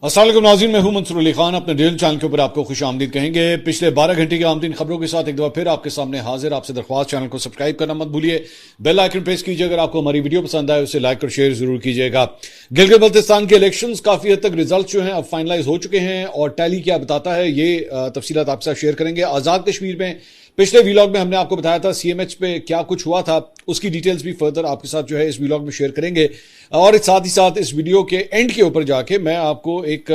अस्सलाम वालेकुम नाज़रीन, मैं हूं मंसूर अली खान। अपने डेली चैनल के ऊपर आपको खुश आमदीद कहेंगे। पिछले 12 घंटे की आमदीन खबरों के साथ एक दफा फिर आपके सामने हाजिर। आपसे दरख्वास्त, चैनल को सब्सक्राइब करना मत भूलिए, बेल आइकन प्रेस कीजिए। अगर आपको हमारी वीडियो पसंद आए उसे लाइक और शेयर जरूर कीजिएगा। गिलगित बल्तिस्तान के इलेक्शंस काफी हद तक रिजल्ट जो हैं अब फाइनलाइज हो चुके हैं और टैली क्या बताता है ये तफसीलात आपसे शेयर करेंगे। आजाद कश्मीर में पिछले वीलॉग में हमने आपको बताया था सीएमएच पे क्या कुछ हुआ था, उसकी डिटेल्स भी फर्दर आपके साथ जो है इस वीलॉग में शेयर करेंगे। और साथ ही साथ इस वीडियो के एंड के ऊपर जाके मैं आपको एक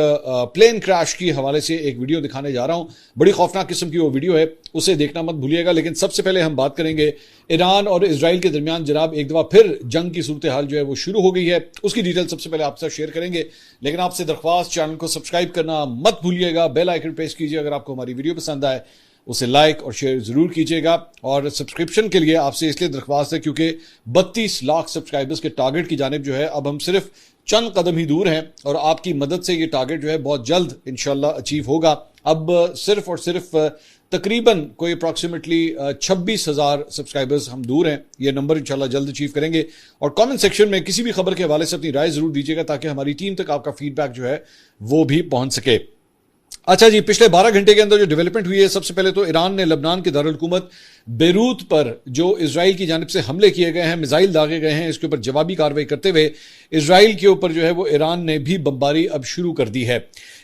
प्लेन क्रैश की हवाले से एक वीडियो दिखाने जा रहा हूं। बड़ी खौफनाक किस्म की वो वीडियो है, उसे देखना मत भूलिएगा। लेकिन सबसे पहले हम बात करेंगे ईरान और इजराइल के दरमियान जनाब एक दफा फिर जंग की सूरत हाल जो है वो शुरू हो गई है, उसकी डिटेल सबसे पहले आपसे शेयर करेंगे। लेकिन आपसे दरख्वास्त, चैनल को सब्सक्राइब करना मत भूलिएगा, बेल आइकन प्रेस कीजिए। अगर आपको हमारी वीडियो पसंद आए उसे लाइक और शेयर जरूर कीजिएगा। और सब्सक्रिप्शन के लिए आपसे इसलिए दरख्वास्त है क्योंकि 32 लाख सब्सक्राइबर्स के टारगेट की जानिब जो है अब हम सिर्फ चंद कदम ही दूर हैं और आपकी मदद से ये टारगेट जो है बहुत जल्द इंशाल्लाह अचीव होगा। अब सिर्फ और सिर्फ तकरीबन कोई अप्रॉक्सीमेटली 26,000 सब्सक्राइबर्स हम दूर हैं। ये नंबर इंशाल्लाह जल्द अचीव करेंगे। और कमेंट सेक्शन में किसी भी खबर के हवाले से अपनी राय जरूर दीजिएगा ताकि हमारी टीम तक आपका फीडबैक जो है वो भी पहुंच सके। अच्छा जी, पिछले 12 घंटे के अंदर जो डेवलपमेंट हुई है, सबसे पहले तो ईरान ने लबनान के दारुल हुकूमत बेरूत पर जो इजराइल की जानिब से हमले किए गए हैं, मिसाइल दागे गए हैं, इसके ऊपर जवाबी कार्रवाई करते हुए इजराइल के ऊपर जो है वो ईरान ने भी बमबारी अब शुरू कर दी है।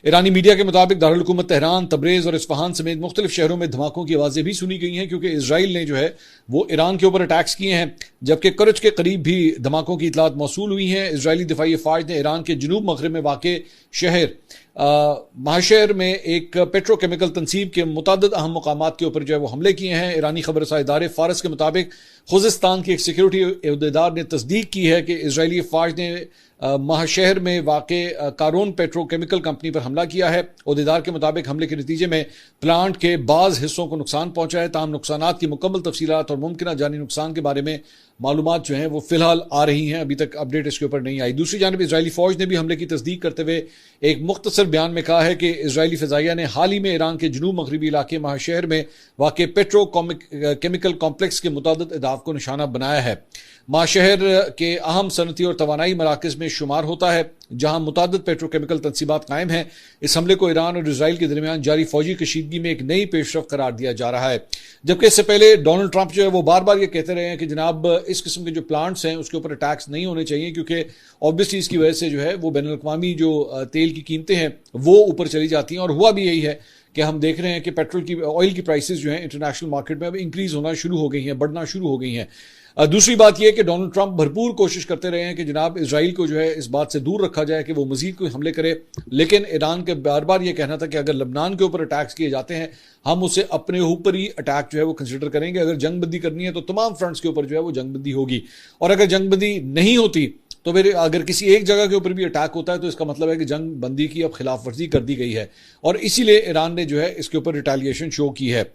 ईरानी मीडिया के मुताबिक दारुल हुकूमत तेहरान, तब्रेज और इस्फहान समेत मुख्तलिफ शहरों में धमाकों की आवाजें भी सुनी गई हैं क्योंकि इजराइल ने जो है वो ईरान के ऊपर अटैक्स किए हैं। जबकि करज के करीब भी धमाकों की इतलात मौसूल हुई हैं। इजरायली दिफाई फौज ने ईरान के जनूब मगरब में वाक़ शहर महाशहर में एक पेट्रोकेमिकल तनसीब के मुतअद्दिद अहम मकामात के ऊपर जो है वो हमले किए हैं। ईरानी खबर रसा इदारे फारस के मुताबिक खुजिस्तान के एक सिक्योरिटी अहदेदार ने तस्दीक की है कि इजरायली फौज ने महाशहर में वाक़े कारोन पेट्रोकेमिकल कंपनी पर हमला किया है। अहदेदार के मुताबिक हमले के नतीजे में प्लांट के बाज़ हिस्सों को नुकसान पहुंचा है। ताहम नुकसानात की मुकम्मल तफसीलात और मुमकिन जानी नुकसान के बारे में मालूमात जो हैं वो फिलहाल आ रही हैं, अभी तक अपडेट इसके ऊपर नहीं आई। दूसरी जानब इजरायली फौज ने भी हमले की तस्दीक करते हुए एक मुख्तसर बयान में कहा है कि इजरायली फ़िज़ाइया ने हाल ही में ईरान के जनूब मगरबी इलाके महाशहर में वाक़ पेट्रोकेमिकल कॉम्प्लेक्स के मुतअद्दिद अहदाफ को निशाना बनाया है। महाशहर के अहम सनती और तवानाई मराकज़ में शुमार होता है जहां मुतअद्दिद पेट्रोकेमिकल तनसीबात कायम हैं। इस हमले को ईरान और इजराइल के दरमियान जारी फौजी कशीदगी में एक नई पेशरफ करार दिया जा रहा है। जबकि इससे पहले डोनाल्ड ट्रंप जो है वो बार बार ये कहते रहे हैं कि जनाब इस किस्म के जो प्लांट्स हैं उसके ऊपर अटैक्स नहीं होने चाहिए क्योंकि ऑब्वियसली इसकी वजह से जो है वो बैनुल अक़वामी जो तेल की कीमतें हैं वो ऊपर चली जाती हैं। और हुआ भी यही है कि हम देख रहे हैं कि पेट्रोल की ऑयल की प्राइसेस जो है इंटरनेशनल मार्केट में अब इंक्रीज होना शुरू हो गई हैं, बढ़ना शुरू हो गई हैं। दूसरी बात यह कि डोनाल्ड ट्रंप भरपूर कोशिश करते रहे हैं कि जनाब इजराइल को जो है इस बात से दूर रखा जाए कि वो मजीद कोई हमले करे। लेकिन ईरान के बार बार ये कहना था कि अगर लबनान के ऊपर अटैक्स किए जाते हैं हम उसे अपने ऊपर ही अटैक जो है वो कंसिडर करेंगे। अगर जंगबंदी करनी है तो तमाम फ्रंट्स के ऊपर जो है वो जंगबंदी होगी। और अगर जंगबंदी नहीं होती तो फिर अगर किसी एक जगह के ऊपर भी अटैक होता है तो इसका मतलब है कि जंग बंदी की अब खिलाफ वर्जी कर दी गई है और इसीलिए ईरान ने जो है इसके ऊपर रिटेलिएशन शो की है।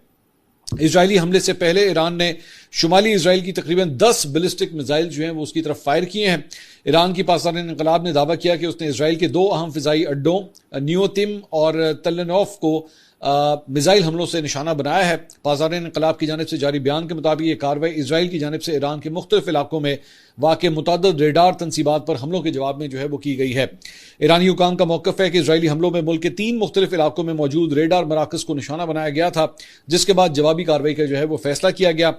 इजरायली हमले से पहले ईरान ने शुमाली इजराइल की तकरीबन 10 बैलिस्टिक मिसाइल जो हैं वो उसकी तरफ फायर किए हैं। ईरान की पाकिस्तान इनकलाब ने दावा किया कि उसने इजराइल के 2 अहम फिजाई अड्डों नियोतिम और तलनोफ को मिसाइल हमलों से निशाना बनाया है। पाकिस्तान इनकलाब की जानिब से जारी बयान के मुताबिक ये कार्रवाई इजराइल की जानिब से ईरान के मुख्तलिफ इलाकों में वाक़ मुतअद्दिद रेडार तनसीबात पर हमलों के जवाब में जो है वो की गई है। ईरानी हुकाम का मौक़िफ़ है कि इजरायली हमलों में मुल्क के 3 मुख्तलिफ इलाकों में मौजूद रेडार मराकज़ को निशाना बनाया गया था, जिसके बाद जवाबी कार्रवाई का जो है वो फैसला किया गया।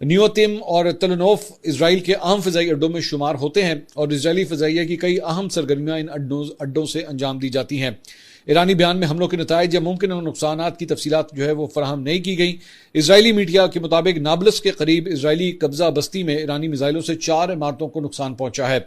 नियोतिम और तलनोफ इजराइल के अहम फ़िज़ाई अड्डों में शुमार होते हैं और इजरायली फ़िज़ाइया की कई अहम सरगर्मियाँ इन अड्डों से अंजाम दी जाती हैं। ईरानी बयान में हमलों के नताइज या मुमकिन नुकसानात की तफसीलात जो है वो फराहम नहीं की गई। इजरायली मीडिया के मुताबिक नाबलस के करीब इजरायली कब्जा बस्ती में ईरानी मिसाइलों से 4 इमारतों को नुकसान पहुंचा है।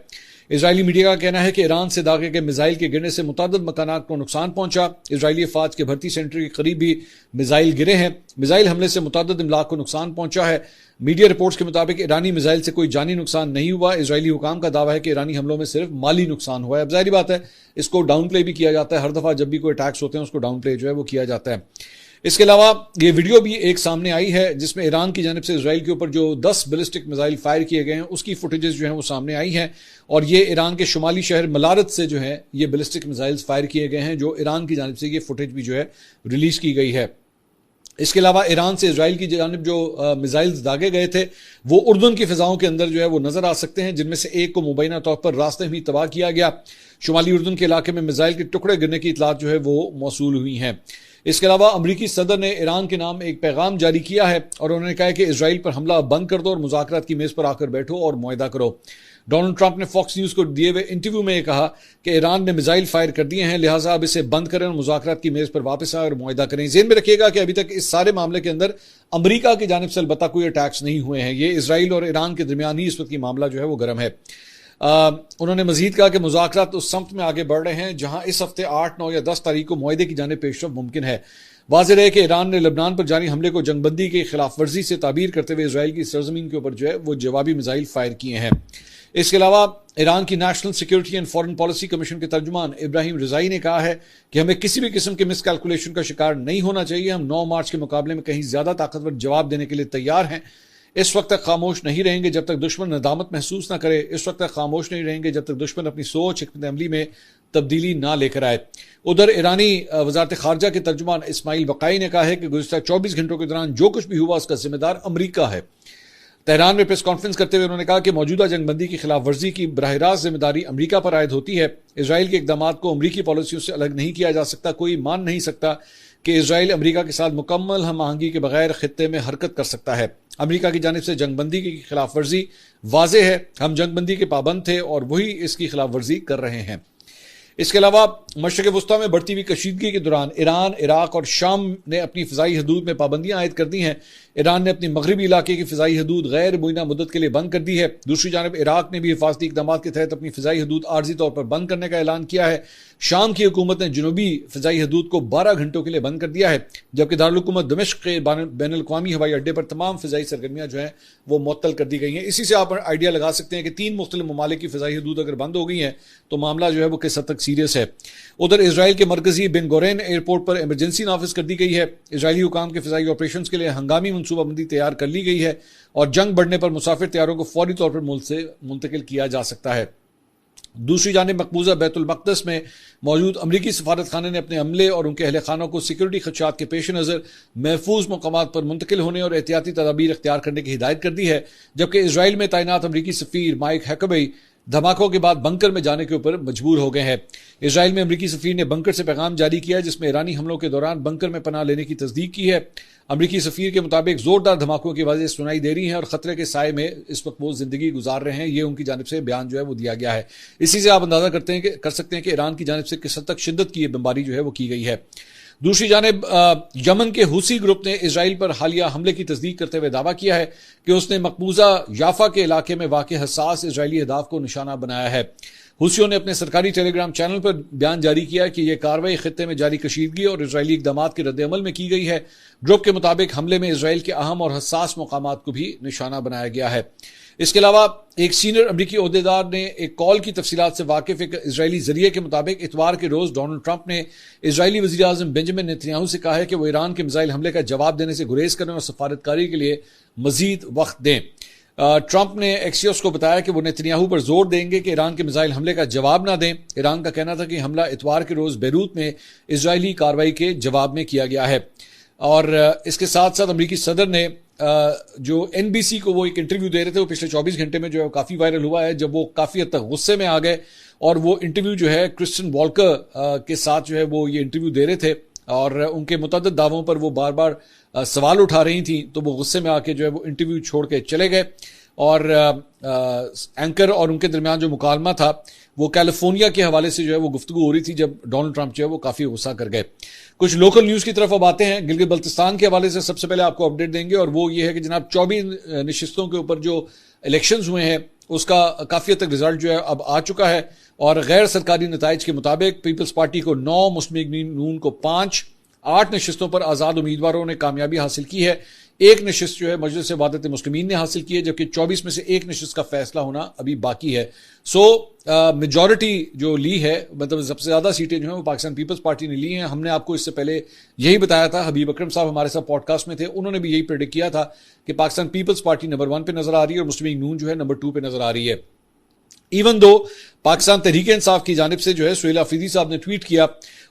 इजरायली मीडिया का कहना है कि ईरान से दागे गए मिसाइल के गिरने से मुतअद्दिद मकानात को नुकसान पहुंचा। इजरायली फौज के भर्ती सेंटर के करीब भी मिसाइल गिरे हैं। मिसाइल हमले से मुतअद्दिद इमलाक को नुकसान पहुंचा है। मीडिया रिपोर्ट्स के मुताबिक ईरानी मिसाइल से कोई जानी नुकसान नहीं हुआ। इजरायली हुकाम का दावा है कि ईरानी हमलों में सिर्फ माली नुकसान हुआ है। अब जाहिर बात है इसको डाउन प्ले भी किया जाता है, हर दफा जब भी कोई अटैक्स होते हैं उसको डाउन प्ले जो है वो किया जाता है। इसके अलावा ये वीडियो भी एक सामने आई है जिसमें ईरान की जानिब से इजराइल के ऊपर जो 10 बैलिस्टिक मिसाइल फायर किए गए हैं उसकी फुटेजेस जो हैं वो सामने आई हैं और ये ईरान के शुमाली शहर मलारत से जो है ये बैलिस्टिक मिसाइल्स फायर किए गए हैं, जो ईरान की जानिब से ये फुटेज भी जो है रिलीज की गई है। इसके अलावा ईरान से इजराइल की जानिब जो मिसाइल्स दागे गए थे वो उर्दून की फिजाओं के अंदर जो है वो नजर आ सकते हैं, जिनमें से एक को मुबैना तौर पर रास्ते में तबाह किया गया। शुमाली उर्दून के इलाके में मिसाइल के टुकड़े गिरने की इतलात जो है वो मौसूल हुई हैं। इसके अलावा अमरीकी सदर ने ईरान के नाम एक पैगाम जारी किया है और उन्होंने कहा है कि इजराइल पर हमला बंद कर दो और मुज़ाकरात की मेज पर आकर बैठो और मुआहदा करो। डोनाल्ड ट्रंप ने फॉक्स न्यूज को दिए हुए इंटरव्यू में कहा कि ईरान ने मिसाइल फायर कर दिए हैं, लिहाजा अब इसे बंद करें और मुज़ाकरात की मेज पर वापस आए और मुआहदा करें। जेन में रखिएगा कि अभी तक इस सारे मामले के अंदर अमरीका की जानिब से अलबत्ता कोई अटैक्स नहीं हुए हैं। ये इजराइल और ईरान के दरमियान ही इस वक्त की मामला जो है वो गर्म है। उन्होंने मजीद कहा कि मुज़ाकरात उस समत में आगे बढ़ रहे हैं जहां इस हफ्ते 8, 9 या 10 तारीख को मुआहदे की जानिब पेशरफ मुमकिन है। वाज़ेह है कि ईरान ने लबनान पर जारी हमले को जंगबंदी की खिलाफ वर्जी से ताबीर करते हुए इजराइल की सरजमीन के ऊपर जो है वो जवाबी मिसाइल फायर किए हैं। इसके अलावा ईरान की national security and foreign policy commission के तर्जुमान इब्राहिम रिजाई ने कहा है कि हमें किसी भी किस्म के मिसकैलकुलेशन का शिकार नहीं होना चाहिए। हम 9 मार्च के मुकाबले में कहीं ज्यादा ताकतवर जवाब देने के लिए तैयार हैं। इस वक्त तक खामोश नहीं रहेंगे जब तक दुश्मन नदामत महसूस ना करे। इस वक्त तक खामोश नहीं रहेंगे जब तक दुश्मन अपनी सोच हिकमत अमली में तब्दीली ना लेकर आए। उधर ईरानी वजारत खारजा के तर्जुमान इस्माइल बकाई ने कहा है कि गुज़िश्ता 24 घंटों के दौरान जो कुछ भी हुआ उसका जिम्मेदार अमरीका है। तेहरान में प्रेस कॉन्फ्रेंस करते हुए उन्होंने कहा कि मौजूदा जंगबंदी की खिलाफ वर्जी की बराह रास्त जिम्मेदारी अमरीका पर आयद होती है। इजराइल के इकदाम को अमरीकी पॉलिसियों से अलग नहीं किया जा सकता। कोई मान नहीं सकता कि इजराइल अमरीका के साथ मुकम्मल हम आहंगी के बगैर खित्ते में हरकत कर सकता है। अमरीका की जानिब से जंगबंदी की खिलाफ वर्जी वाज़ेह है। हम जंगबंदी के पाबंद थे और वही इसकी खिलाफ वर्जी कर रहे हैं। इसके अलावा मशरक़ वस्ता में बढ़ती हुई कशीदगी के दौरान ईरान, इराक और शाम ने अपनी फ़िज़ाई हदूद में पाबंदियां आयद कर दी हैं। ईरान ने अपनी मगरबी इलाके की फ़िज़ाई हदूद गैर मुइना मुद्दत के लिए बंद कर दी है। दूसरी जानब इराक ने भी हिफाजती इक़दाम के तहत अपनी फ़िज़ाई हदूद आर्जी तौर पर बंद करने का ऐलान किया है। शाम की हुकूमत ने जनूबी फ़िज़ाई हदूद को 12 घंटों के लिए बंद कर दिया है, जबकि दारुल हुकूमत दमिश्क के बैनुल अक़वामी हवाई अड्डे पर तमाम फ़िज़ाई सरगर्मियां जो हैं वो मुअत्तल कर दी गई हैं। इसी से आप आइडिया लगा सकते हैं कि 3 मुख्तलिफ ममालिक की फ़िज़ाई हदूद अगर बंद हो गई हैं तो मामला जो है वो किस हद तक सीरियस है। उधर इसराइल के मरकजी बिन गुरैन एयरपोर्ट पर इमरजेंसी नाफिज कर दी गई है। इजरायली हुकाम के फ़िज़ाई ऑपरेशन के लिए हंगामी मनसूबाबंदी तैयार कर ली गई है और जंग बढ़ने पर मुसाफिर तैयारों को फौरी तौर पर मुल्क से मुंतकिल किया जा सकता है। दूसरी जानिब मकबूजा बैतुल मक़दस में मौजूद अमरीकी सफारत खाने ने अपने अमले और उनके अहल खानों को सिक्योरिटी खदशात के पेश नज़र महफूज मकामात पर मुंतकिल होने और एहतियाती तदाबीर इख्तियार करने की हिदायत कर दी है, जबकि इसराइल में तैनात अमरीकी सफ़ीर माइक हैकबी धमाकों के बाद बंकर में जाने के ऊपर मजबूर हो गए हैं। इसराइल में अमरीकी सफ़ीर ने बंकर से पैगाम जारी किया है जिसमें ईरानी हमलों के दौरान बंकर में पनाह लेने की तस्दीक की है। अमरीकी सफ़ीर के मुताबिक जोरदार धमाकों की आवाज़ें सुनाई दे रही हैं और खतरे के साए में इस वक्त वो जिंदगी गुजार रहे हैं। ये उनकी जानिब से बयान जो है वो दिया गया है। इसी से आप अंदाजा कर सकते हैं कि ईरान की जानिब से किस हद तक शिद्दत की बमबारी जो है वो की गई है। दूसरी जानिब यमन के हुसी ग्रुप ने इसराइल पर हालिया हमले की तस्दीक करते हुए दावा किया है कि उसने मकबूजा याफा के इलाके में वाक़ हसास इसराइली अहदाफ को निशाना बनाया है। हुसियों ने अपने सरकारी टेलीग्राम चैनल पर बयान जारी किया कि यह कार्रवाई खित्ते में जारी कशीदगी और इसराइली इकदाम के रद्द-ए-अमल में की गई है। ग्रुप के मुताबिक हमले में इसराइल के अहम और हसास मकामात को भी निशाना बनाया गया है। इसके अलावा एक सीनियर अमरीकी ओहदेदार ने एक कॉल की तफसीलात से वाकिफ एक इजरायली जरिए के मुताबिक इतवार के रोज डोनाल्ड ट्रंप ने इजरायली वज़ीर आज़म बेंजामिन नेतन्याहू से कहा है कि वो ईरान के मिसाइल हमले का जवाब देने से गुरेज करें और सफारतकारी के लिए मजीद वक्त दें। ट्रंप ने एक्सियोस को बताया कि वो नेतन्याहू पर जोर देंगे कि ईरान के मिसाइल हमले का जवाब ना दें। ईरान का कहना था कि हमला इतवार के रोज बेरूत में इजरायली कार्रवाई के जवाब में किया गया है। और इसके साथ साथ अमरीकी सदर ने जो NBC को वो एक इंटरव्यू दे रहे थे वो पिछले 24 घंटे में जो है काफी वायरल हुआ है, जब वो काफी हद तक गुस्से में आ गए और वो इंटरव्यू जो है क्रिस्टियन वॉल्कर के साथ जो है वो ये इंटरव्यू दे रहे थे और उनके मुतअद्दिद दावों पर वो बार बार सवाल उठा रही थी, तो वो गुस्से में आके जो है वो इंटरव्यू छोड़ के चले गए और एंकर और उनके दरमियान जो मुकालमा था वो कैलिफोर्निया के हवाले से जो है वो गुफ्तगू हो रही थी, जब डोनाल्ड ट्रंप जो है वो काफी गुस्सा कर गए। कुछ लोकल न्यूज की तरफ अब आते हैं। गिलगित बल्तिस्तान के हवाले से सबसे पहले आपको अपडेट देंगे और वो ये है कि जनाब 24 नशिस्तों के ऊपर जो इलेक्शंस हुए हैं उसका काफी हद तक रिजल्ट जो है अब आ चुका है और गैर सरकारी नताइज के मुताबिक पीपल्स पार्टी को 9, मुस्लिम लीग नून को 5, 8 नशिस्तों पर आजाद उम्मीदवारों ने कामयाबी हासिल की है। एक नशिस्त जो है मजलिस वादत मुस्लिमीन ने हासिल की है, जबकि 24 में से एक नशिस्त का फैसला होना अभी बाकी है। मेजॉरिटी जो ली है, मतलब सबसे ज्यादा सीटें जो है वो पाकिस्तान पीपल्स पार्टी ने ली हैं। हमने आपको इससे पहले यही बताया था, हबीब अकरम साहब हमारे साथ पॉडकास्ट में थे, उन्होंने भी यही प्रेडिक्ट किया था कि पाकिस्तान पीपल्स पार्टी नंबर 1 पे नजर आ रही है और मुस्लिम लीग नून जो है नंबर 2 पे नजर आ रही है। इवन दो पाकिस्तान तहरीक इंसाफ की जानिब से जो है सुहेल आफरीदी साहब ने ट्वीट किया,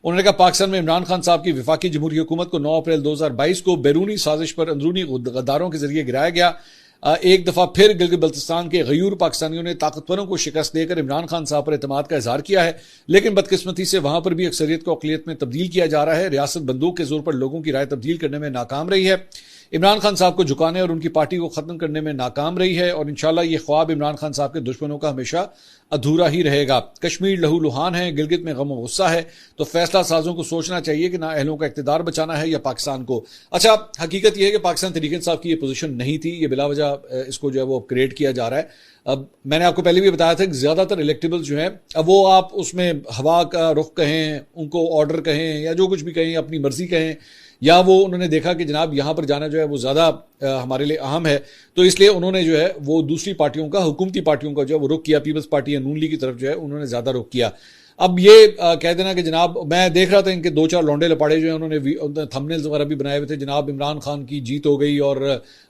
उन्होंने कहा पाकिस्तान में इमरान खान साहब की वफाकी जमहूरी हुकूमत को 9 अप्रैल 2022 को बैरूनी साजिश पर अंदरूनी गद्दारों के जरिए गिराया गया। एक दफा फिर गिलगित बल्तिस्तान के गयूर पाकिस्तानियों ने ताकतवरों को शिकस्त देकर इमरान खान साहब पर एतमाद का इजहार किया है, लेकिन बदकिस्मती से वहां पर भी अक्सरियत को अक़लियत में तब्दील किया जा रहा है। रियासत बंदूक के जोर पर लोगों की राय तब्दील करने में नाकाम रही है, इमरान खान साहब को झुकाने और उनकी पार्टी को खत्म करने में नाकाम रही है, और इंशाल्लाह ये ख्वाब इमरान खान साहब के दुश्मनों का हमेशा अधूरा ही रहेगा। कश्मीर लहू लुहान है, गिलगित में गम और गुस्सा है, तो फैसला साजों को सोचना चाहिए कि ना अहलों का इक़्तिदार बचाना है या पाकिस्तान को। अच्छा, हकीकत यह है कि पाकिस्तान तहरीक इंसाफ की ये पोजीशन नहीं थी, ये बिलावजह इसको जो है वो अपग्रेड किया जा रहा है। अब मैंने आपको पहले भी बताया था कि ज्यादातर इलेक्टेबल जो है, अब वो आप उसमें हवा का रुख कहें, उनको ऑर्डर कहें या जो कुछ भी कहें, अपनी मर्जी कहें, या वो उन्होंने देखा कि जनाब यहां पर जाना जो है वो ज्यादा हमारे लिए अहम है, तो इसलिए उन्होंने जो है वो दूसरी पार्टियों का, हुकूमती पार्टियों का जो है वो रुख किया, पीपल्स पार्टी या नून लीग की तरफ जो है उन्होंने ज्यादा रुख किया। अब ये कह देना कि जनाब, मैं देख रहा था इनके 4 लौंडे लपाड़े जो है उन्होंने थंबनेल्स वगैरह भी बनाए हुए थे, जनाब इमरान खान की जीत हो गई और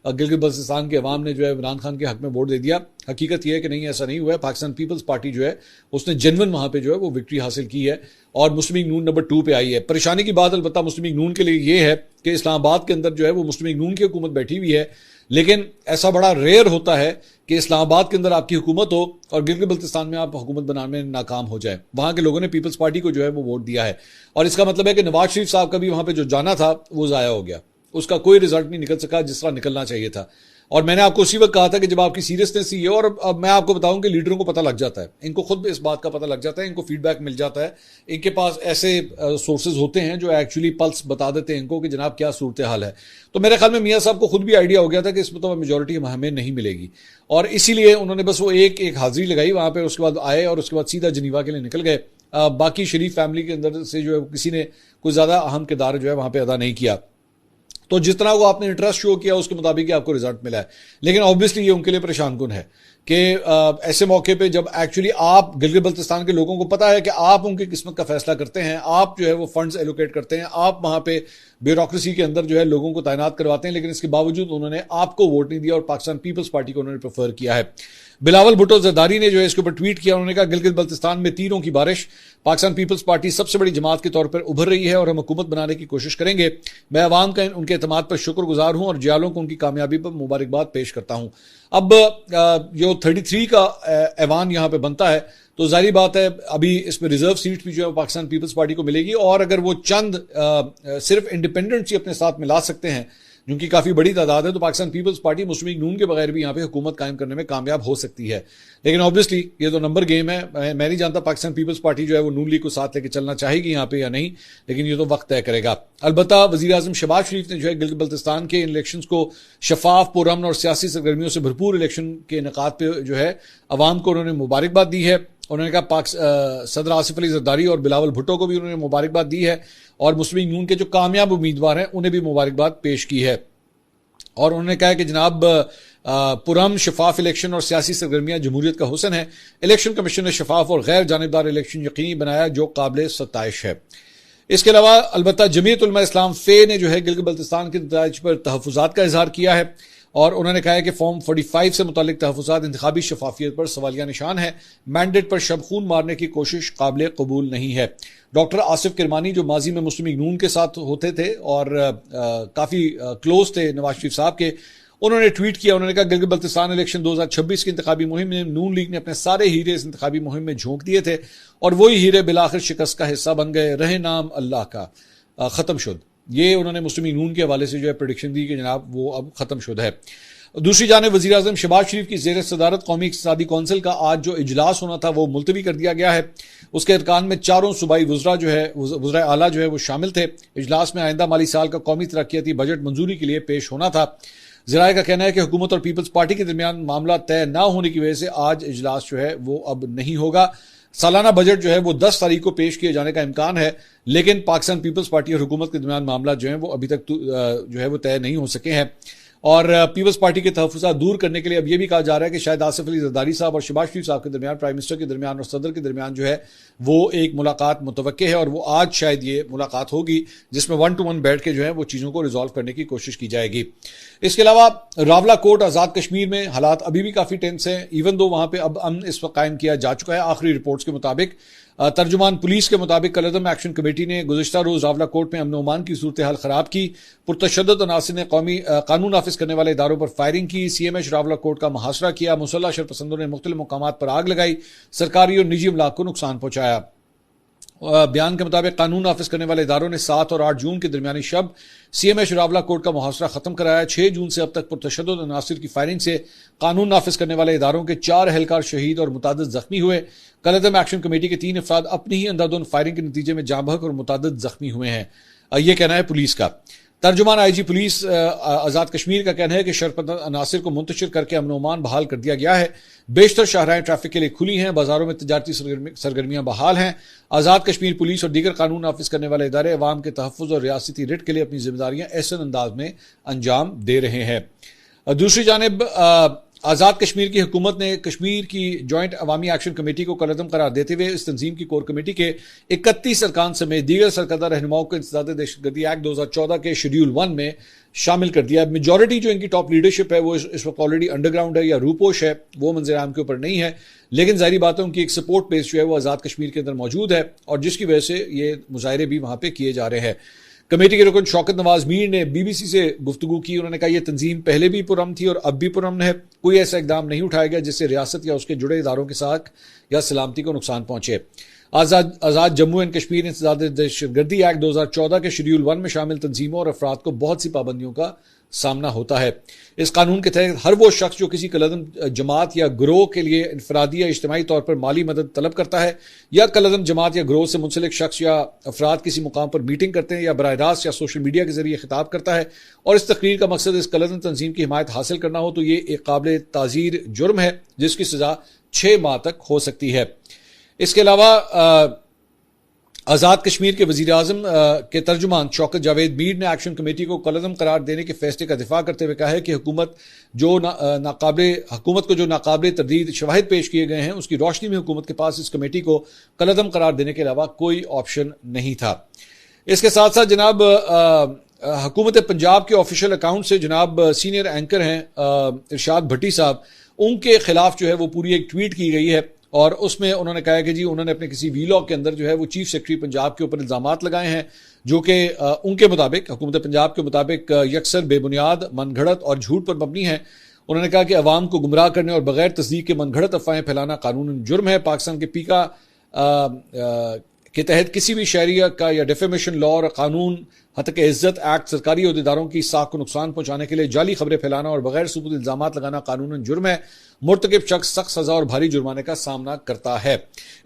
गिलगित बल्तिस्तान के अवाम ने जो है इमरान खान के हक में वोट दे दिया। हकीकत यह है कि नहीं, ऐसा नहीं हुआ है। पाकिस्तान पीपल्स पार्टी जो है उसने जेन्युइन वहां पे जो है वो विक्ट्री हासिल की है और मुस्लिम लीग नून नंबर 2 पे आई है। परेशानी की बात अलबत्ता मुस्लिम लीग नून के लिए ये है कि इस्लामाबाद के अंदर जो है वो मुस्लिम लीग नून की हुकूमत बैठी हुई है, लेकिन ऐसा बड़ा रेयर होता है कि इस्लामाबाद के अंदर आपकी हुकूमत हो और गिलगित बल्तिस्तान में आप हुकूमत बनाने में नाकाम हो जाए। वहां के लोगों ने पीपल्स पार्टी को जो है वो वोट दिया है, और इसका मतलब है कि नवाज शरीफ साहब का भी वहां पे जो जाना था वो जाया हो गया, उसका कोई रिजल्ट नहीं निकल सका जिस तरह निकलना चाहिए था। और मैंने आपको उसी वक्त कहा था कि जब आपकी सीरियसनेस ही है, और अब मैं आपको बताऊं कि लीडरों को पता लग जाता है, इनको खुद इस बात का पता लग जाता है, इनको फीडबैक मिल जाता है, इनके पास ऐसे सोर्सेज होते हैं जो एक्चुअली पल्स बता देते हैं इनको कि जनाब क्या सूरत हाल है। तो मेरे ख्याल में मियां साहब को खुद भी आइडिया हो गया था कि इसमें तो मेजोरिटी हमें नहीं मिलेगी, और इसीलिए उन्होंने बस वो एक हाजिरी लगाई वहां पर, उसके बाद आए और उसके बाद सीधा जिनीवा के लिए निकल गए। बाकी शरीफ फैमिली के अंदर से जो है किसी ने कोई ज्यादा अहम किरदार जो है वहां पर अदा नहीं किया। तो जिस तरह को आपने इंटरेस्ट शो किया उसके मुताबिक आपको रिजल्ट मिला है, लेकिन ऑब्वियसली ये उनके लिए परेशान कुन है कि ऐसे मौके पे जब एक्चुअली आप गिलगित बल्तिस्तान के लोगों को पता है कि आप उनकी किस्मत का फैसला करते हैं, आप जो है वो फंड्स एलोकेट करते हैं, आप वहां पे ब्यूरोक्रेसी के अंदर जो है लोगों को तैनात करवाते हैं, लेकिन इसके बावजूद उन्होंने आपको वोट नहीं दिया और पाकिस्तान पीपल्स पार्टी को उन्होंने प्रेफर किया है। बिलावल भुट्टो जरदारी ने जो है इसके ऊपर ट्वीट किया, उन्होंने कहा गिलगित बल्तिस्तान में तीरों की बारिश, पाकिस्तान पीपल्स पार्टी सबसे बड़ी जमात के तौर पर उभर रही है और हम हुकूमत बनाने की कोशिश करेंगे। मैं अवाम का उनके एतमाद पर शुक्रगुजार हूं और जियालों को उनकी कामयाबी पर मुबारकबाद पेश करता हूं। अब जो 33 का ऐवान यहां पर बनता है, तो जाहिर बात है अभी इसमें रिजर्व सीट भी जो है पाकिस्तान पीपल्स पार्टी को मिलेगी, और अगर वो चंद सिर्फ इंडिपेंडेंट्स ही अपने साथ मिला सकते हैं, जिनकी काफी बड़ी तादाद है, तो पाकिस्तान पीपल्स पार्टी मुस्लिम लीग नून के बगैर भी यहां पे हुकूमत कायम करने में कामयाब हो सकती है। लेकिन ऑब्वियसली ये तो नंबर गेम है, मैं नहीं जानता पाकिस्तान पीपल्स पार्टी जो है वो नून लीग को साथ लेकर चलना चाहेगी यहां पे या नहीं, लेकिन ये तो वक्त तय करेगा। अलबत्ता वजीर आजम शहबाज शरीफ ने जो है गिलगित बल्तिस्तान के इलेक्शन को शफाफ, पुरअमन और सियासी सरगर्मियों से भरपूर इलेक्शन के इनेकाद पे जो है अवाम को उन्होंने मुबारकबाद दी है। उन्होंने कहा सदर आसिफ अली जरदारी और बिलावल भुट्टो को भी उन्होंने मुबारकबाद दी है, और मुस्लिम लीग नून के जो कामयाब उम्मीदवार हैं उन्हें भी मुबारकबाद पेश की है। और उन्होंने कहा कि जनाब पुरअमन, शफाफ इलेक्शन और सियासी सरगर्मियां जमहूरियत का हुस्न है। इलेक्शन कमीशन ने शफाफ और गैर जानिबदार इलेक्शन यकीनी बनाया जो काबिल सताइश है। इसके अलावा अलबत्ता जमीयत उलमा इस्लाम फे ने जो है गिलगित बल्तिस्तान के नताइज पर तहफ़्फ़ुज़ात का इजहार किया है, और उन्होंने कहा है कि फॉर्म 45 से मुतालिक तहफ़्फ़ुज़ात इंतखाबी शफाफियत पर सवालिया निशान है। मैंडेट पर शबखून मारने की कोशिश काबिल कबूल नहीं है। डॉक्टर आसिफ किरमानी जो माजी में मुस्लिम लीग नून के साथ होते थे और काफी क्लोज थे नवाज शरीफ साहब के, उन्होंने ट्वीट किया, उन्होंने कहा गिलगित बल्तिस्तान इलेक्शन 2026 की इंतखाबी मुहिम में नून लीग ने अपने सारे हीरे इस इंतखाबी मुहिम में झोंक दिए थे, और वही हीरे बिलाखिर शिकस्त का हिस्सा बन गए। रहे नाम अल्लाह का, खत्म शुद। ये उन्होंने मुस्लिम लीग नून के हवाले से जो है प्रेडिक्शन दी कि जनाब वो अब खत्म शुद है। दूसरी जानिब वज़ीर आज़म शहबाज शरीफ की ज़ेर सदारत कौमी इक़्तिसादी कौंसिल का आज जो इजलास होना था वो मुलतवी कर दिया गया है। उसके अरकान में चारों सूबाई वज़रा जो है, वज़रा आला जो है वो शामिल थे। इजलास में आइंदा माली साल का कौमी तरक्याती बजट मंजूरी के लिए पेश होना था। ज़राए का कहना है कि हुकूमत और पीपल्स पार्टी के दरमियान मामला तय न होने की वजह से आज इजलास जो है वो अब नहीं होगा। सालाना बजट जो है वो 10 तारीख को पेश किए जाने का इम्कान है, लेकिन पाकिस्तान पीपल्स पार्टी और हुकूमत के दरमियान मामला जो है वो अभी तक जो है वो तय नहीं हो सके हैं। और पीपल्स पार्टी के तहफ्फुज़ात दूर करने के लिए अब यह भी कहा जा रहा है कि शायद आसिफ अली जरदारी साहब और शहबाज शरीफ साहब के दरमियान, प्राइम मिनिस्टर के दरमियान और सदर के दरमियान जो है वो एक मुलाकात मुतवक्के है और वो आज शायद ये मुलाकात होगी जिसमें 1 to 1 बैठ के जो है वो चीज़ों को रिजॉल्व करने की कोशिश की जाएगी। इसके अलावा रावला कोट आज़ाद कश्मीर में हालात अभी भी काफ़ी टेंस हैं, इवन दो वहाँ पे अब अमन इस वक्त कायम किया जा चुका है आखिरी रिपोर्ट्स के मुताबिक। तर्जुमान पुलिस के मुताबिक कलअदम एक्शन कमेटी ने गुज़िश्ता रोज रावला कोर्ट में अमन ओमान की सूरत हाल खराब की। पुरतशद्दुद अनासिर ने कौमी कानून नाफिज करने वाले इदारों पर फायरिंग की। CMH रावला कोर्ट का मुहासरा किया। मुसल्लह शरपसंदों ने मुख्तलिफ मकामात पर आग लगाई, सरकारी और निजी अमलाक को नुकसान पहुंचाया। बयान के मुताबिक कानून नाफिज करने वाले इदारों ने 7 और 8 जून के दरमियानी शब CMH रावला कोर्ट का मुहासरा खत्म कराया। 6 जून से अब तक पुरतशद्दुद अनासिर की फायरिंग से कानून नाफिज करने वाले इदारों के 4 एहलकार शहीद और मुतादिद जख्मी हुए। कलअदम एक्शन कमेटी के 3 अफराद अपनी ही अंधाधुंध फायरिंग के नतीजे में जाँ बहक और मुतादिद जख्मी हुए हैं। यह कहना है पुलिस का। तर्जुमान IG पुलिस आज़ाद कश्मीर का कहना है कि शरपसंद अनासिर को मुंतशिर करके अमन ओमान बहाल कर दिया गया है। बेशतर शाहराएं ट्रैफिक के लिए खुली हैं, बाजारों में तजारती सरगर्मियां बहाल हैं। आज़ाद कश्मीर पुलिस और दीगर कानून नाफिज करने वाले इदारे अवाम के तहफ़्फ़ुज़ और रियासती रिट के लिए अपनी जिम्मेदारियां ऐसे अंदाज में अंजाम दे रहे हैं। दूसरी जानिब आज़ाद कश्मीर की हुकूमत ने कश्मीर की जॉइंट अवामी एक्शन कमेटी को कलअदम करार देते हुए इस तंजीम की कोर कमेटी के 31 अरकान समेत दीगर सरकर्दा रहनुमाओं को इंसदाद दहशतगर्दी एक्ट 2014 के शेड्यूल 1 में शामिल कर दिया। मेजॉरिटी जो इनकी टॉप लीडरशिप है वो इस वक्त ऑलरेडी अंडरग्राउंड है या रूपोश है, वो मंजर आम के ऊपर नहीं है, लेकिन जाहिर बात है उनकी एक सपोर्ट बेस जो है वो आज़ाद कश्मीर के अंदर मौजूद है और जिसकी वजह से ये मुजाहरे भी वहां पर किए जा रहे हैं। कमेटी के रुकन शौकत नवाज मीर ने BBC से गुफ्तगू की। उन्होंने कहा यह तंजीम पहले भी पुरअमन थी और अब भी पुरअमन है। कोई ऐसा इकदाम नहीं उठाया गया जिससे रियासत या उसके जुड़े इदारों के साथ या सलामती को नुकसान पहुंचे। आज़ाद जम्मू एंड कश्मीर इंसदाद दहशतगर्दी एक्ट 2014 के शेड्यूल 1 में शामिल तंजीमों और अफराद को बहुत सी पाबंदियों का सामना होता है। इस कानून के तहत हर वो शख्स जो किसी कलअदम जमात या ग्रोह के लिए इनफरादी या इज्तिमाई तौर पर माली मदद तलब करता है या कलअदम जमात या ग्रोह से मुंसलिक शख्स या अफराद किसी मुकाम पर मीटिंग करते हैं या बराह रास्त या सोशल मीडिया के जरिए खिताब करता है और इस तकरीर का मकसद इस कलअदम तंजीम की हिमायत हासिल करना हो तो ये एक काबिल ताज़ीर जुर्म है जिसकी सजा 6 माह तक हो सकती है। इसके अलावा आज़ाद कश्मीर के वज़ीर आज़म के तर्जुमान शौकत जावेद मीर ने एक्शन कमेटी को कलअदम करार देने के फैसले का दिफा करते हुए कहा है कि हुकूमत को जो नाकाबिल तरदीद शवाहिद पेश किए गए हैं उसकी रोशनी में हुकूमत के पास इस कमेटी को कलअदम करार देने के अलावा कोई ऑप्शन नहीं था। इसके साथ साथ जनाब हुकूमत पंजाब के ऑफिशियल अकाउंट से जनाब सीनियर एंकर हैं इरशाद भट्टी साहब, उनके खिलाफ जो है वो पूरी एक ट्वीट की गई है और उसमें उन्होंने कहा कि जी उन्होंने अपने किसी वीलॉग के अंदर जो है वो चीफ सेक्रेटरी पंजाब के ऊपर इल्जामात लगाए हैं जो कि उनके मुताबिक हुकूमत पंजाब के मुताबिक यकसर बेबुनियाद, मनगढ़ंत और झूठ पर मबनी है। उन्होंने कहा कि अवाम को गुमराह करने और बगैर तस्दीक के मनगढ़ंत अफवाहें फैलाना कानूनन जुर्म है। पाकिस्तान के पीका के तहत किसी भी शहरिया का या डिफेमेशन लॉ और कानून हतक इज्जत एक्ट सरकारी अहदेदारों की साख को नुकसान पहुंचाने के लिए जाली खबरें फैलाना और बगैर सबूत इल्जामात लगाना कानूनन जुर्म है। मुर्तकिब शख्स सख्त सजा और भारी जुर्माने का सामना करता है।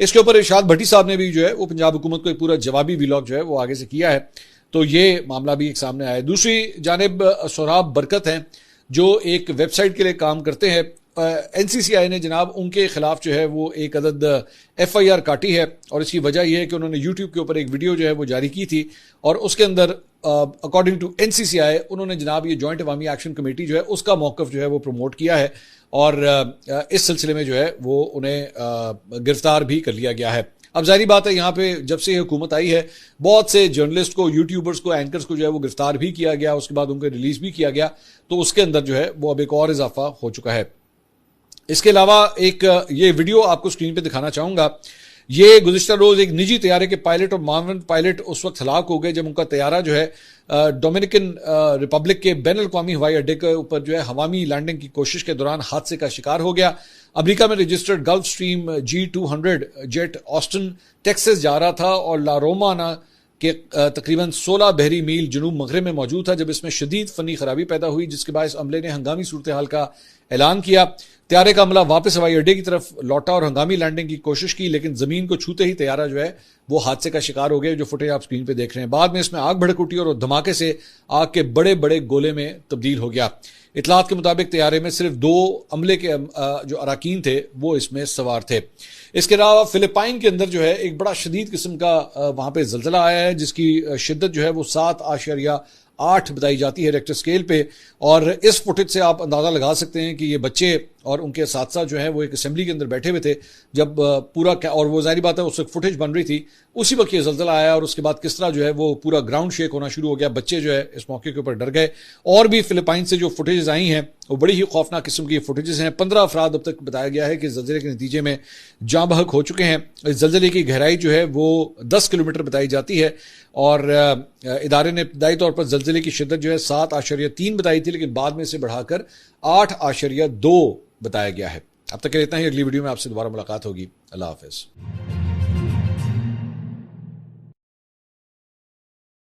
इसके ऊपर इरशाद भट्टी साहब ने भी जो है वो पंजाब हुकूमत को एक पूरा जवाबी वीलॉग जो है वो आगे से किया है, तो ये मामला भी एक सामने आया है। दूसरी जानिब सोहराब बरकत हैं जो एक वेबसाइट के लिए काम करते हैं। NCCI ने जनाब उनके खिलाफ जो है वो एक अदद FIR काटी है और इसकी वजह यह है कि उन्होंने YouTube के ऊपर एक वीडियो जो है वो जारी की थी और उसके अंदर अकॉर्डिंग टू NCCI उन्होंने जनाब ये जॉइंट अवामी एक्शन कमेटी जो है उसका मौक़िफ़ जो है वो प्रमोट किया है और इस सिलसिले में जो है वो उन्हें गिरफ्तार भी कर लिया गया है। अब जाहिर बात है यहाँ पे जब से हुकूमत आई है बहुत से जर्नलिस्ट को, यूट्यूबर्स को, एंकर्स को जो है वो गिरफ्तार भी किया गया, उसके बाद उनको रिलीज भी किया गया, तो उसके अंदर जो है वो अब एक और इजाफा हो चुका है। इसके अलावा एक ये वीडियो आपको स्क्रीन पे दिखाना चाहूंगा। ये गुज़िश्ता रोज एक निजी तैयारे के पायलट और मावन पायलट उस वक्त हलाक हो गए जब उनका तैयारा जो है डोमिनिकन रिपब्लिक के बैन अल-अक़वामी हवाई अड्डे के ऊपर जो है हवामी लैंडिंग की कोशिश के दौरान हादसे का शिकार हो गया। अमेरिका में registered gulf stream G200 jet Austin Texas जा रहा था और ला रोमाना के तकरीबन 16 बहरी मील जनूब मगरब में मौजूद था जब इसमें शदीद फनी खराबी पैदा हुई जिसके बाद अमले ने हंगामी सूरत हाल का ऐलान किया। तैयारे का अमला वापस हवाई अड्डे की तरफ लौटा और हंगामी लैंडिंग की कोशिश की, लेकिन जमीन को छूते ही तैयारा जो है वो हादसे का शिकार हो गया, जो फुटेज आप स्क्रीन पे देख रहे हैं। बाद में इसमें आग भड़क उठी और धमाके से आग के बड़े बड़े गोले में तब्दील हो गया। इतलात के मुताबिक तैयारे में सिर्फ 2 अमले के जो अराकीन थे वो इसमें सवार थे। इसके अलावा फिलिपाइन के अंदर जो है एक बड़ा शदीद किस्म का वहां पे जल्जला आया है जिसकी शिद्दत जो है वो 7.8 8 बताई जाती है रेक्टर स्केल पे। और इस फुटेज से आप अंदाजा लगा सकते हैं कि ये बच्चे और उनके साथ साथ जो है वो एक असेंबली के अंदर बैठे हुए थे जब पूरा, और वो जाहिर बात है उस वक्त फुटेज बन रही थी, उसी वक्त ये ज़ल्ज़ला आया और उसके बाद किस तरह जो है वो पूरा ग्राउंड शेक होना शुरू हो गया। बच्चे जो है इस मौके के ऊपर डर गए। और भी फिलिपाइन से जो फुटेजेस आई हैं वो बड़ी ही खौफनाक किस्म की फुटेजेस हैं। 15 अफराद अब तक बताया गया है कि ज़ल्ज़ले के नतीजे में जाँ बहक हो चुके हैं। इस ज़ल्ज़ले की गहराई जो है वो 10 किलोमीटर बताई जाती है और इदारे ने इब्तदाई तौर पर ज़ल्ज़ले की शिद्दत जो है 7.3 बताई थी, लेकिन बाद में इसे बढ़ाकर 8.2 बताया गया है। अब तक के लिए इतना ही। अगली वीडियो में आपसे दोबारा मुलाकात होगी। अल्लाह हाफिज़।